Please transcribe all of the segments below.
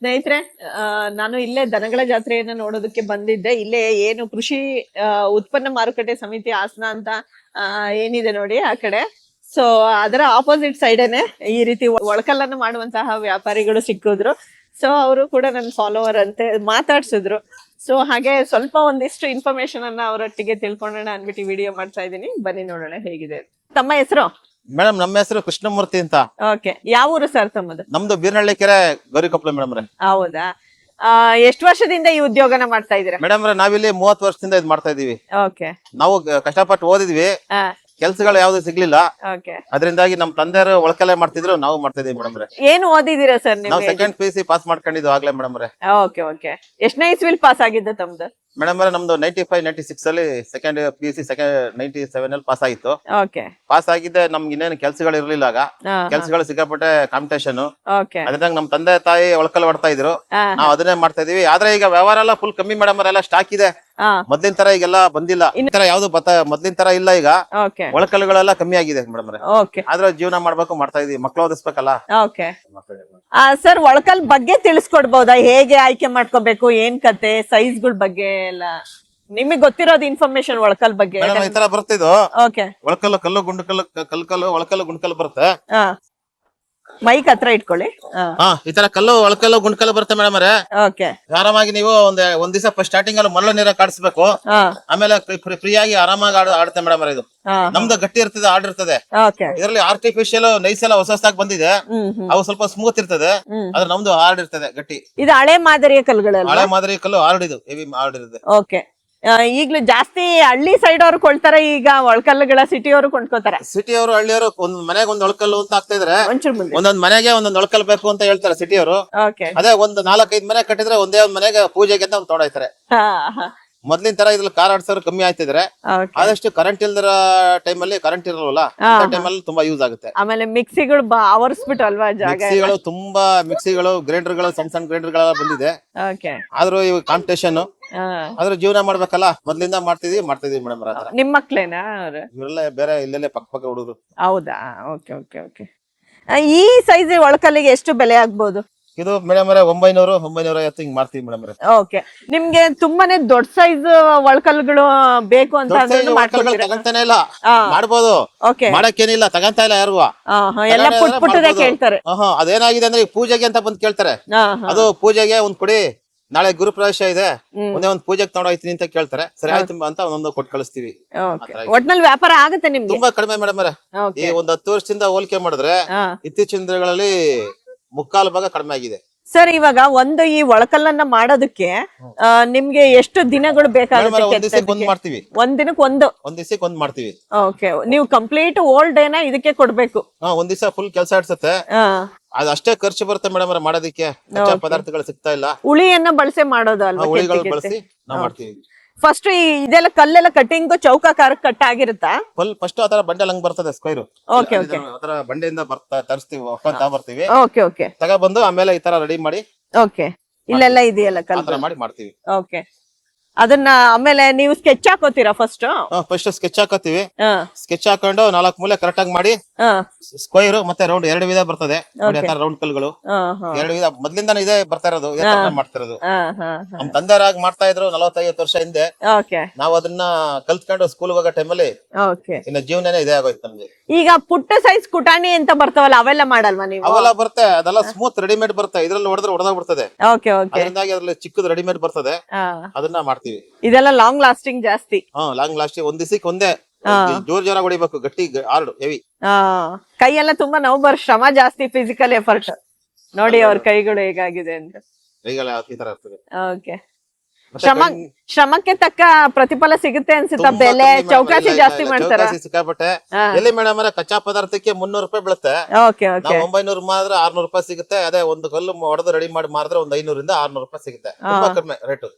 ಸ್ನೇಹಿತರೆ, ನಾನು ಇಲ್ಲೇ ದನಗಳ ಜಾತ್ರೆಯನ್ನ ನೋಡೋದಕ್ಕೆ ಬಂದಿದ್ದೆ. ಇಲ್ಲೇ ಏನು ಕೃಷಿ ಉತ್ಪನ್ನ ಮಾರುಕಟ್ಟೆ ಸಮಿತಿ ಹಾಸನ ಅಂತ ಏನಿದೆ ನೋಡಿ ಆ ಕಡೆ. ಸೊ ಅದರ ಆಪೋಸಿಟ್ ಸೈಡೇನೆ ಈ ರೀತಿ ಒಳಕಲ್ಲನ್ನು ಮಾಡುವಂತಹ ವ್ಯಾಪಾರಿಗಳು ಸಿಕ್ಕಿದ್ರು. ಸೊ ಅವರು ಕೂಡ ನನ್ನ ಫಾಲೋವರ್ ಅಂತೆ ಮಾತಾಡ್ಸಿದ್ರು. ಸೊ ಹಾಗೆ ಸ್ವಲ್ಪ ಒಂದಿಷ್ಟು ಇನ್ಫಾರ್ಮೇಶನ್ ಅನ್ನ ಅವರೊಟ್ಟಿಗೆ ತಿಳ್ಕೊಳ್ಳೋಣ ಅನ್ಬಿಟ್ಟು ವಿಡಿಯೋ ಮಾಡ್ತಾ ಇದ್ದೀನಿ. ಬನ್ನಿ ನೋಡೋಣ ಹೇಗಿದೆ. ತಮ್ಮ ಹೆಸರು? ಮೇಡಮ್ ನಮ್ಮ ಹೆಸರು ಕೃಷ್ಣಮೂರ್ತಿ ಅಂತ. ಓಕೆ, ಯಾವ ಊರು ಸರ್ ತಮ್ಮದು? ನಮ್ದು ಬೀರ್ನಳ್ಳಿ ಕೆರೆ ಗೌರಿಕೊಪ್ಪಲು ಮೇಡಮ್. ಹೌದಾ? ಎಷ್ಟು ವರ್ಷದಿಂದ ಈ ಉದ್ಯೋಗನ ಮಾಡ್ತಾ ಇದೀರಾ? ಮೇಡಮ್ ನಾವಿಲ್ಲಿ 30 ವರ್ಷದಿಂದ ಇದ್ ಮಾಡ್ತಾ ಇದೀವಿ. ಓಕೆ. ನಾವು ಕಷ್ಟಪಟ್ಟು ಓದಿದ್ವಿ, ಕೆಲ್ಸಗಳು ಯಾವ್ದು ಸಿಗ್ಲಿಲ್ಲ. ಅದರಿಂದಾಗಿ ನಮ್ ತಂದೆಯವರು ಒಳಕಲೆ ಮಾಡ್ತಿದ್ರು, ನಾವು ಮಾಡ್ತಾ ಇದೀವಿ ಮೇಡಮ್. ಏನು ಓದಿದೀರಾ ಸರ್ ನೀವು? ನಾವು ಸೆಕೆಂಡ್ PUC ಪಾಸ್ ಮಾಡ್ಕೊಂಡಿದ್ದು ಆಗ್ಲೇ ಮೇಡಮ್. Okay okay. ಎಷ್ಟನೇ ಇಸ್ವಿಲ್ ಪಾಸ್ ಆಗಿದ್ದ ತಮ್ದು? ಮೇಡಮ್ ನಮ್ದು 95, 96 ಅಲ್ಲಿ ಸೆಕೆಂಡ್ PUC 97 ಅಲ್ಲಿ ಪಾಸ್ ಆಗಿತ್ತು. ಓಕೆ. ಪಾಸ್ ಆಗಿದ್ದೆ ನಮ್ಗೆ ಇನ್ನೇನು ಕೆಲ್ಸಗಳು ಇರ್ಲಿಲ್ಲ. ಆಗ ಕೆಲ್ಸಗಳು ಸಿಕ್ಕಾಪಟ್ಟೆ ಕಾಂಪಿಟೇಷನ್. ಅದ್ರಂಗ ನಮ್ ತಂದೆ ತಾಯಿ ಒಳಕಲ್ ಮಾಡ್ತಾ ಇದ್ರು, ನಾವ್ ಅದನ್ನೇ ಮಾಡ್ತಾ ಇದೀವಿ. ಆದ್ರೆ ಈಗ ವ್ಯವಹಾರ ಎಲ್ಲ ಫುಲ್ ಕಮ್ಮಿ ಮೇಡಮ್. ಎಲ್ಲ ಸ್ಟಾಕ್ ಇದೆ, ಮೊದ್ಲಿನ ತರ ಈಗೆಲ್ಲ ಬಂದಿಲ್ಲ. ಈ ತರ ಯಾವ್ದು ಮೊದ್ಲಿನ ತರ ಇಲ್ಲ. ಈಗ ಒಳಕಲ್ಲುಗಳೆಲ್ಲ ಕಮ್ಮಿ ಆಗಿದೆ ಮೇಡಮ್. ಆದ್ರೆ ಜೀವನ ಮಾಡ್ಬೇಕು, ಮಾಡ್ತಾ ಇದೀವಿ. ಮಕ್ಳು ಓದಿಸ್ಬೇಕಲ್ಲ. ಸರ್, ಒಳಕಲ್ ಬಗ್ಗೆ ತಿಳಿಸ್ಕೊಡ್ಬೋದಾ? ಹೇಗೆ ಆಯ್ಕೆ ಮಾಡ್ಕೋಬೇಕು, ಏನ್ ಕತೆ, ಸೈಜ್ಗಳ ಬಗ್ಗೆ ಎಲ್ಲ ನಿಮಗ್ ಗೊತ್ತಿರೋದು ಇನ್ಫಾರ್ಮೇಶನ್ ಒಳಕಲ್ ಬಗ್ಗೆ? ಈ ತರ ಬರ್ತಿದ್ದು ಒಳಕಲ್ಲು, ಕಲ್ಲು ಗುಂಡ್ಕಲ್ಲು, ಕಲ್ಕಲ್ಲು, ಒಳಕಲ್ಲು ಗುಂಡ್ಕಲ್ಲು ಬರುತ್ತೆ. ಮೈಕ್ ಹತ್ರ ಇಟ್ಕೊಳ್ಳಿ. ಈ ತರ ಕಲ್ಲು, ಒಳಕಲ್ಲು, ಗುಂಡ್ಕಲ್ಲು ಬರುತ್ತೆ ಮೇಡಮ್. ಆರಾಮಾಗಿ ನೀವು ಒಂದ್ ದಿವಸ ಸ್ಟಾರ್ಟಿಂಗ್ ಅಲ್ಲಿ ಮರಳು ನೀರ ಕಾಡಿಸ್ಬೇಕು. ಆಮೇಲೆ ಫ್ರೀ ಆಗಿ ಆರಾಮಾಗಿ ಆಡುತ್ತೆ ಮೇಡಮ್. ಇದು ನಮ್ದು ಗಟ್ಟಿ ಇರ್ತದೆ, ಆಡಿರ್ತದೆ. ಇದರಲ್ಲಿ ಆರ್ಟಿಫಿಷಿಯಲ್ ನೈಸ್ ಎಲ್ಲ ಹೊಸದಾಗಿ ಬಂದಿದೆ. ಅವು ಸ್ವಲ್ಪ ಸ್ಮೂತ್ ಇರ್ತದೆ, ಆದ್ರೆ ನಮ್ದು ಹಾರ್ಡ್ ಇರ್ತದೆ, ಗಟ್ಟಿ. ಇದು ಹಳೆ ಮಾದರಿಯ ಕಲ್ಲುಗಳೆಲ್ಲ? ಹಳೆ ಮಾದರಿ ಕಲ್ಲು, ಹಾರ್ಡ್. ಇದು ಹೆವಿ ಹಾರ್ಡ್ ಇರುತ್ತೆ. ಓಕೆ. ಈಗ್ಲೂ ಜಾಸ್ತಿ ಹಳ್ಳಿ ಸೈಡ್ ಅವ್ರು ಕೊಳ್ತಾರೆ, ಈಗ ಒಳಕಲ್ಲುಗಳ ಸಿಟಿ ಅವರು ಕೊಂಡ್ಕೋತಾರೆ. ಸಿಟಿ ಅವರು, ಹಳ್ಳಿಯವರು ಒಂದ್ ಮನೆಗೆ ಒಂದ್ ಒಳಕಲ್ಲು ಅಂತ ಆಗ್ತಾ ಇದ್ರೆ, ಒಂದೊಂದ್ ಮನೆಗೆ ಒಂದೊಂದ್ ಒಳಕಲ್ ಬೇಕು ಅಂತ ಹೇಳ್ತಾರೆ ಸಿಟಿಯವರು. ಅದೇ ಒಂದ್ 4-5 ಮನೆ ಕಟ್ಟಿದ್ರೆ ಒಂದೇ ಒಂದ್ ಮನೆಗೆ ಪೂಜೆಗೆ ಅಂತ ಒಂದ್ ತೊಡಾಯ್ತಾರೆ. ಮೊದ್ಲಿನ ತರ ಇದ್ರಲ್ಲಿ ಕಾರ್ ಆಡ್ಸೋರು ಕಮ್ಮಿ ಆಯ್ತಿದ್ರೆ, ಆದಷ್ಟು ಕರೆಂಟ್ ಇಲ್ದಿರ ಟೈಮಲ್ಲಿ, ಕರೆಂಟ್ ಇರಲ್ಲ ಟೈಮಲ್ಲಿ ತುಂಬಾ ಯೂಸ್ ಆಗುತ್ತೆ. ಆಮೇಲೆ ಮಿಕ್ಸಿಗಳು ಆವರಿಸ್ಬಿಟ್ಟು ಅಲ್ವಾ ಜಾಗ? ಮಿಕ್ಸಿಗಳು ತುಂಬಾ, ಮಿಕ್ಸಿಗಳು, ಗ್ರೈಂಡರ್ಗಳು, ಸಣ್ಣ ಗ್ರೈಂಡರ್ಗಳೆಲ್ಲ ಬಂದಿದೆ. ಆದ್ರೂ ಇವಾಗ ಕಾಂಪಿಟೇಷನ್. ಆದ್ರೆ ಜೀವನ ಮಾಡ್ಬೇಕಲ್ಲ, ಮೊದ್ಲಿಂದ ಮಾಡ್ತಿದೀವಿ ಮೇಡಮ್. ನಿಮ್ ಮಕ್ಳೇನಾ? ಇವರೆಲ್ಲ ಬೇರೆ ಇಲ್ಲೆಲ್ಲ ಪಕ್ಕ ಹುಡುಗರು. ಹೌದಾ? Okay okay okay. ಈ ಸೈಜ್ ಒಳಕಲ್ಲಿಗೆ ಎಷ್ಟು ಬೆಲೆ ಆಗ್ಬೋದು? ಇದು ಮೇಡಮ್ 900, 950 ಹಿಂಗ್ ಮಾಡ್ತೀವಿ ಮೇಡಮ್. ಓಕೆ. ನಿಮ್ಗೆ ತುಂಬಾನೇ ದೊಡ್ಡ ಸೈಜ್ ಒಳಕಲ್ಲುಗಳು ಬೇಕು ಅಂತ ತಗಂತಾನೆ ಇಲ್ಲ, ಮಾಡ್ಬೋದು. ಮಾಡಕ್ಕೇನಿಲ್ಲ, ತಗಂತ ಇಲ್ಲ ಯಾರಿಗೂ. ಎಲ್ಲ ಪುಟ್ಟದೇ ಕೇಳ್ತಾರೆ. ಅದೇನಾಗಿದೆ ಅಂದ್ರೆ ಪೂಜೆಗೆ ಅಂತ ಬಂದ್ ಕೇಳ್ತಾರೆ. ಅದು ಪೂಜೆಗೆ ಒಂದ್ ಕೊಡಿ, ನಾಳೆ ಗುರುಪ್ರವೇಶ ಇದೆ, ಒಂದೇ ಒಂದ್ ಪೂಜೆಗೆ ತಗೊಂಡೋಯ್ತೀನಿ ಅಂತ ಕೇಳ್ತಾರೆ. ಸರಿ ಆಯ್ತು ಅಂತ ಒಂದೊಂದು ಕೊಟ್ಟು ಕಳಿಸ್ತೀವಿ. ಒಟ್ನಲ್ಲಿ ವ್ಯಾಪಾರ ಆಗುತ್ತೆ ನಿಮ್ಗೆ? ತುಂಬಾ ಕಡಿಮೆ ಮೇಡಮ್. ಈ ಒಂದ್ 10 ವರ್ಷದಿಂದ ಹೋಲಿಕೆ ಮಾಡಿದ್ರೆ ಇತ್ತೀಚಿನ ದಿನಗಳಲ್ಲಿ 3/4 ಭಾಗ ಕಡಿಮೆ ಆಗಿದೆ. ಸರ್, ಇವಾಗ ಒಂದು ಈ ಒಳಕಲ್ಲನ್ನ ಮಾಡೋದಕ್ಕೆ ನಿಮ್ಗೆ ಎಷ್ಟು ದಿನಗಳು ಬೇಕಾಗುತ್ತೆ? ಒಂದ್ ದಿವಸಕ್ಕೆ ಒಂದ್ ಮಾಡ್ತೀವಿ. ಒಂದ್ ದಿನಕ್ಕೆ ಒಂದ್ ದಿವಸಕ್ಕೆ ಒಂದ್ ಮಾಡ್ತೀವಿ. ಓಕೆ. ನೀವು ಕಂಪ್ಲೀಟ್ ಓಲ್ಡ್ ಡೇನ ಇದಕ್ಕೆ ಕೊಡ್ಬೇಕು? ಒಂದ್ ದಿವಸ ಫುಲ್ ಕೆಲಸ ಇಡ್ಸತ್ತೆ. ಅದಷ್ಟೇ ಖರ್ಚು ಬರುತ್ತೆ ಮೇಡಮ್ ಮಾಡೋದಕ್ಕೆ. ಕಚ್ಚಾ ಪದಾರ್ಥಗಳು ಸಿಗ್ತಾ ಇಲ್ಲ. ಉಳಿಯನ್ನ ಬಳಸಿ ಮಾಡೋದಲ್ವಾ? ಉಳಿಗಳು ಬಳಸಿ ನಾವು ಮಾಡ್ತೀವಿ. ಫಸ್ಟ್ ಇದೆಲ್ಲ ಕಲ್ಲೆಲ್ಲ ಕಟ್ಟಿಂಗ್ ಚೌಕಾಕಾರ ಕಟ್ ಆಗಿರುತ್ತಾ? ಫಸ್ಟ್ ಆತರ ಬಂಡೆ ಹಂಗ್ ಬರ್ತದೆ, ಸ್ಕ್ವೈರ್. Okay okay. ಆತರ ಬಂಡೆಯಿಂದ ತರಿಸ್ತೀವಿ, ಬರ್ತೀವಿ. Okay okay. ತಗೊಬಂದು ಆಮೇಲೆ ಈ ತರ ರೆಡಿ ಮಾಡಿ. ಓಕೆ. ಇಲ್ಲೆಲ್ಲ ಇದೆಯಲ್ಲ ಕಲ್ಲು ಮಾಡಿ ಮಾಡ್ತೀವಿ. ಓಕೆ. ಅದನ್ನ ಆಮೇಲೆ ನೀವು ಸ್ಕೆಚ್ ಹಾಕೋತೀರಾ? ಫಸ್ಟ್ ಸ್ಕೆಚ್ ಹಾಕೋತೀವಿ. ಸ್ಕೆಚ್ ಹಾಕೊಂಡು 4 ಮೂಲೆ ಕರೆಕ್ಟ್ ಆಗಿ ಮಾಡಿ, ಸ್ಕ್ವೈರ್ ಮತ್ತೆ ರೌಂಡ್ 2 ವಿಧ ಬರ್ತದೆ. ರೌಂಡ್ ಕಲ್ಗಳು 2 ವಿಧ ಮೊದ್ಲಿಂದಾನು ಇದೆ ಬರ್ತಾ ಇರೋದು, ಮಾಡ್ತಿರೋದು. ನಮ್ ತಂದೆರಾಗಿ ಮಾಡ್ತಾ ಇದ್ರು 45 ವರ್ಷ ಹಿಂದೆ. ನಾವು ಅದನ್ನ ಕಲ್ತ್ಕೊಂಡು ಸ್ಕೂಲ್ ಹೋಗೋ ಟೈಮಲ್ಲಿ ಇನ್ನ ಜೀವನನೇ ಇದೇ ಆಗೋಯ್ತು ನಮ್ಗೆ. ಈಗ ಪುಟ್ಟ ಸೈಜ್ ಕುಟಾಣಿ ಅಂತ ಬರ್ತಾವಲ್ಲ, ಅವೆಲ್ಲ ಮಾಡಲ್ವಾ ನೀವು? ಅವೆಲ್ಲ ಬರುತ್ತೆ, ಅದೆಲ್ಲ ಸ್ಮೂತ್ ರೆಡಿಮೇಡ್ ಬರುತ್ತೆ. ಇದ್ರಲ್ಲಿ ಹೊಡೆದ್ರೆ ಹೊಡೆದೋಗ್ಬಿಡ್ತದೆ. ಅದರಿಂದಾಗಿ ಅದ್ರಲ್ಲಿ ಚಿಕ್ಕದು ರೆಡಿಮೇಡ್ ಬರ್ತದೆ, ಅದನ್ನ ಮಾಡ್ತೀವಿ. ಇದೆಲ್ಲ ಲಾಂಗ್ ಲಾಸ್ಟಿಂಗ್ ಜಾಸ್ತಿ. Long lasting. ಒಂದ್ ದಿವಸಕ್ಕೆ ಒಂದೇ ಜೋರ್ ಹೊಡಿಬೇಕು, ಗಟ್ಟಿ, ಹಾರ್ಡ್, ಹೆವಿ. ಕೈಯೆಲ್ಲ ತುಂಬಾ ನೋವು, ಶ್ರಮ ಜಾಸ್ತಿ, ಫಿಸಿಕಲ್ ಎಫರ್ಟ್. ನೋಡಿ ಅವ್ರ ಕೈಗಳು ಹೇಗಾಗಿದೆ ಅಂತ. ಕೈಗಳು ಈ ತರ ಇರ್ತದೆ. ಓಕೆ. ಶ್ರಮಕ್ಕೆ ತಕ್ಕ ಪ್ರತಿಫಲ ಸಿಗುತ್ತೆ ಅನ್ಸುತ್ತಾ? ಬೆಲೆ ಚೌಕಾಸಿ ಜಾಸ್ತಿ ಮಾಡ್ತಾರ? ಸಿಕ್ಕಾಪಟ್ಟೆ. ಎಲ್ಲಿ ಮೇಡಮ್ ಕಚ್ಚಾ ಪದಾರ್ಥಕ್ಕೆ 300 ರೂಪಾಯಿ ಬೀಳುತ್ತೆ. 900 ಮಾತ್ರ 600 ರೂಪಾಯಿ ಸಿಗುತ್ತೆ. ಅದೇ ಒಂದು ಕಲ್ಲು ಹೊಡೆದು ರೆಡಿ ಮಾಡಿ ಮಾರಿದ್ರೆ ಒಂದು 500 ರಿಂದ 600 ರೂಪಾಯಿ ಸಿಗುತ್ತೆ. ತುಂಬಾ ಕಡಿಮೆ ರೇಟ್.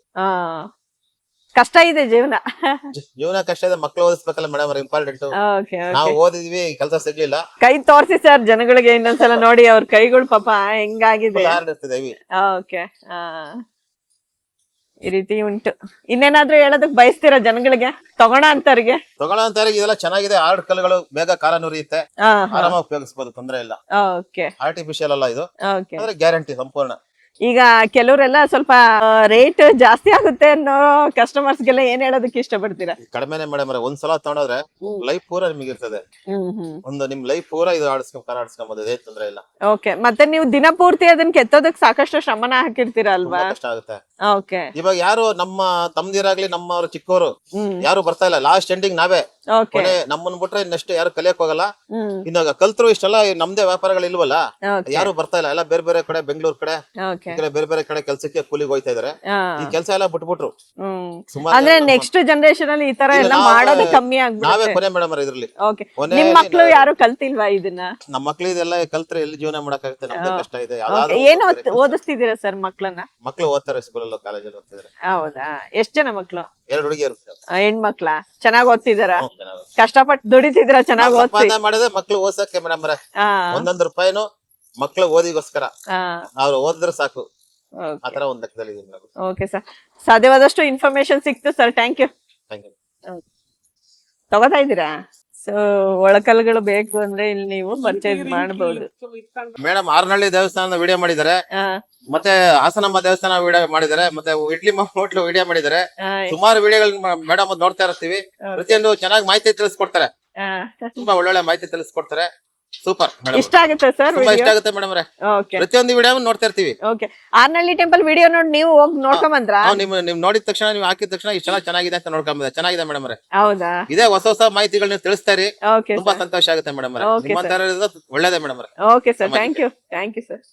ಕಷ್ಟ ಇದೆ ಜೀವನ. ಕಷ್ಟ ಇದೆ. ಮಕ್ಳು ಓದಿಸ್ಬೇಕಲ್ಲ ಮೇಡಮ್, ಇಂಪಾರ್ಟೆಂಟ್. ನಾವು ಓದಿದ್ವಿ, ಕೆಲಸ ಸಿಗ್ಲಿಲ್ಲ. ಕೈ ತೋರ್ಸಿ ಸರ್ ಜನಗಳಿಗೆ ಇನ್ನೊಂದ್ಸಲ ನೋಡಿ ಅವ್ರ ಕೈಗಳು ಪಾಪ ಹೆಂಗಾಗಿದೆ. ಓಕೆ. ಈ ರೀತಿ ಉಂಟು. ಇನ್ನೇನಾದ್ರೂ ಹೇಳೋದಕ್ ಬಯಸ್ತೀರಾ ಜನಗಳಿಗೆ, ತಗೋಣ ಅಂತವ್ರಿಗೆ? ಇದೆಲ್ಲ ಚೆನ್ನಾಗಿದೆ. ಹಾರ್ಡ್ ಕಲ್ಲುಗಳು ಬೇಗ ಕಾಲ ನುರಿಯುತ್ತೆ, ಆರಾಮಾಗಿ ಉಪಯೋಗಿಸಬಹುದು, ತೊಂದರೆ ಇಲ್ಲ. ಆರ್ಟಿಫಿಷಿಯಲ್ ಅಲ್ಲ ಇದು, ಗ್ಯಾರಂಟಿ ಸಂಪೂರ್ಣ. ಈಗ ಕೆಲವರೆಲ್ಲ ಸ್ವಲ್ಪ ರೇಟ್ ಜಾಸ್ತಿ ಆಗುತ್ತೆ ಅನ್ನೋ ಕಸ್ಟಮರ್ಸ್ಗೆಲ್ಲ ಏನ್ ಹೇಳೋದಕ್ಕೆ ಇಷ್ಟಪಡ್ತೀರಾ? ಕಡಿಮೆನೆ ಮೇಡಮ್ ಒಂದ್ಸಲ ತಗೊಂಡ್ರೆ ಲೈಫ್ ಪೂರ ನಿಮಗೆ ಇರ್ತದೆ. ಒಂದು ನಿಮ್ ಲೈಫ್ ಪೂರ ಇದು ಕಾರ್ ಆಡಿಸ್ಕೊಂಬೋದು, ಏನ್ ತೊಂದ್ರೆ ಇಲ್ಲ. ಓಕೆ, ಮತ್ತೆ ನೀವು ದಿನ ಪೂರ್ತಿ ಅದನ್ನ ಕೆತ್ತೋದಕ್ ಸಾಕಷ್ಟು ಶ್ರಮನ ಹಾಕಿರ್ತೀರಾ ಅಲ್ವಾ? ತುಂಬಾ ಕಷ್ಟ ಆಗುತ್ತೆ. ಓಕೆ, ಇವಾಗ ಯಾರು ನಮ್ಮ ತಮ್ದಿರಾಗ್ಲಿ ನಮ್ಮವ್ರು ಚಿಕ್ಕವರು ಯಾರು ಬರ್ತಾ ಇಲ್ಲ. ಲಾಸ್ಟ್ ಎಂಡಿಂಗ್ ನಾವೇ ಓಕೆ, ನಮ್ಮನ್ ಬಿಟ್ರೆ ಇನ್ನಷ್ಟು ಯಾರು ಕಲಿಯಕ್ ಹೋಗಲ್ಲ. ಇನ್ನಾಗ ಕಲ್ತ್ರು ಇಷ್ಟೆಲ್ಲ ನಮ್ದೇ ವ್ಯಾಪಾರಗಳು ಇಲ್ವಲ್ಲ, ಯಾರು ಬರ್ತಾ ಇಲ್ಲ. ಎಲ್ಲ ಬೇರೆ ಬೇರೆ ಕಡೆ, ಬೆಂಗಳೂರು ಕಡೆ, ಓಕೆ. ಈ ಕಡೆ ಬೇರೆ ಬೇರೆ ಕಡೆ ಕೆಲ್ಸಕ್ಕೆ ಕೂಲಿಗೆ ಹೋಯ್ತಾ ಇದಾರೆ. ಈ ಕೆಲ್ಸ ಎಲ್ಲ ಬಿಟ್ಬಿಟ್ರು. ಸುಮಾರು ಅಂದ್ರೆ ನೆಕ್ಸ್ಟ್ ಜನರೇಷನ್ ಅಲ್ಲಿ ಈ ತರ ಎಲ್ಲ ಮಾಡೋದು ಕಮ್ಮಿ ನಾವೇ ಆಗ್ಬಿಡುತ್ತೆ. ಕೊನೆ ಮೇಡಮ್ ಇದ್ರಲ್ಲಿ. ಓಕೆ, ನಿಮ್ ಮಕ್ಳು ಯಾರು ಕಲ್ತಿಲ್ವಾ ಇದನ್ನ? ನಮ್ಮ ಮಕ್ಳು ಇದೆಲ್ಲ ಕಲ್ತ್ರೆ ಎಲ್ಲಿ ಜೀವನ ಮಾಡಕ್ಕಾಗುತ್ತೆ, ನಮ್ದೇ ಕಷ್ಟ ಇದೆ. ಓಕೆ, ಏನ್ ಓದಿಸ್ತಿದ್ದೀರಾ ಸರ್ ಮಕ್ಳನ್ನ? ಮಕ್ಳು ಓದ್ತಾರೆ, ಸ್ಕೂಲಲ್ಲಿ ಕಾಲೇಜಲ್ಲಿ ಓದ್ತಿದ್ದಾರೆ. ಹೌದಾ? ಎಷ್ಟ್ ಜನ ಮಕ್ಳು? 2 ಹುಡುಗಿಯರು. ಹೆಣ್ಮಕ್ಳ? ಚೆನ್ನಾಗ್ ಓದ್ತಿದಾರ? ಕಷ್ಟಪಟ್ಟು ದುಡಿತಿದ್ರ ಚೆನ್ನಾಗ್ ಓದ್ತಿ? ಸಂಪಾದನೆ ಮಾಡಿದ್ರೆ ಮಕ್ಳು ಓದ್ಸಕ್ಕೆ ಮೇಡಮ್ ಒಂದೊಂದು ರೂಪಾಯಿನು ಮಕ್ಳು ಓದಿಗೋಸ್ಕರ. ಅವ್ರು ಓದಿದ್ರೆ ಸಾಕು, ಆತರ ಒಂದ್ ಲೆಕ್ಕದಲ್ಲಿ ಇದೆ. ಓಕೆ ಸರ್, ಸಾಧ್ಯವಾದಷ್ಟು ಇನ್ಫಾರ್ಮೇಶನ್ ಸಿಕ್ತು ಸರ್. Thank you. ತಗೋತಾ ಇದ್ದೀರಾ? ಸೊ ಒಳಕಲ್ಗಳು ಬೇಕು ಅಂದ್ರೆ ಇಲ್ಲಿ ನೀವು ಪರ್ಚೇಸ್ ಮಾಡಬಹುದು. ಮೇಡಮ್ ಆರ್ನಹಳ್ಳಿ ದೇವಸ್ಥಾನದ ವಿಡಿಯೋ ಮಾಡಿದ್ದಾರೆ, ಮತ್ತೆ ಹಾಸನಮ್ಮ ದೇವಸ್ಥಾನ ವಿಡಿಯೋ ಮಾಡಿದ್ದಾರೆ, ಮತ್ತೆ ಇಡ್ಲಿ ಹೋಟ್ಲು ವಿಡಿಯೋ ಮಾಡಿದ್ದಾರೆ. ಸುಮಾರು ವಿಡಿಯೋಗಳು ಮೇಡಮ್ ನೋಡ್ತಾ ಇರ್ತೀವಿ. ಪ್ರತಿಯೊಂದು ಚೆನ್ನಾಗಿ ಮಾಹಿತಿ ತಿಳಿಸ್ಕೊಡ್ತಾರೆ, ತುಂಬಾ ಒಳ್ಳೊಳ್ಳೆ ಮಾಹಿತಿ ತಿಳಿಸ್ಕೊಡ್ತಾರೆ. ಸೂಪರ್ ಮೇಡಮ್, ಇಷ್ಟ ಆಗುತ್ತೆ ಸರ್? ತುಂಬಾ ಇಷ್ಟ ಆಗುತ್ತೆ ಮೇಡಮ್. ಓಕೆ, ಪ್ರತಿಯೊಂದು ವಿಡಿಯೋ ನೋಡ್ತಾ ಇರ್ತೀವಿ. ಓಕೆ, ಆರ್ನಹಳ್ಳಿ ಟೆಂಪಲ್ ವಿಡಿಯೋ ನೋಡಿ ನೀವು ಹೋಗಿ ನೋಡ್ಕೊಂಡ್ ಬಂದ್ರ? ನಿಮ್ ನೋಡಿದ ತಕ್ಷಣ, ನೀವು ಹಾಕಿದ ತಕ್ಷಣ ಇಷ್ಟೆಲ್ಲ ಚೆನ್ನಾಗಿದೆ ಅಂತ ನೋಡ್ಕೊಂಬ. ಚೆನ್ನಾಗಿದೆ ಮೇಡಮ್. ಹೌದಾ? ಇದೇ ಹೊಸ ಹೊಸ ಮಾಹಿತಿಗಳು ನೀವು ತಿಳಿಸ್ತಾ ಇರಿ, ಓಕೆ, ತುಂಬಾ ಸಂತೋಷ ಆಗುತ್ತೆ ಮೇಡಮ್. ನಿಮ್ಮ ತರ ಒಳ್ಳೇದೇ madam. Okay sir, thank you. Thank you sir.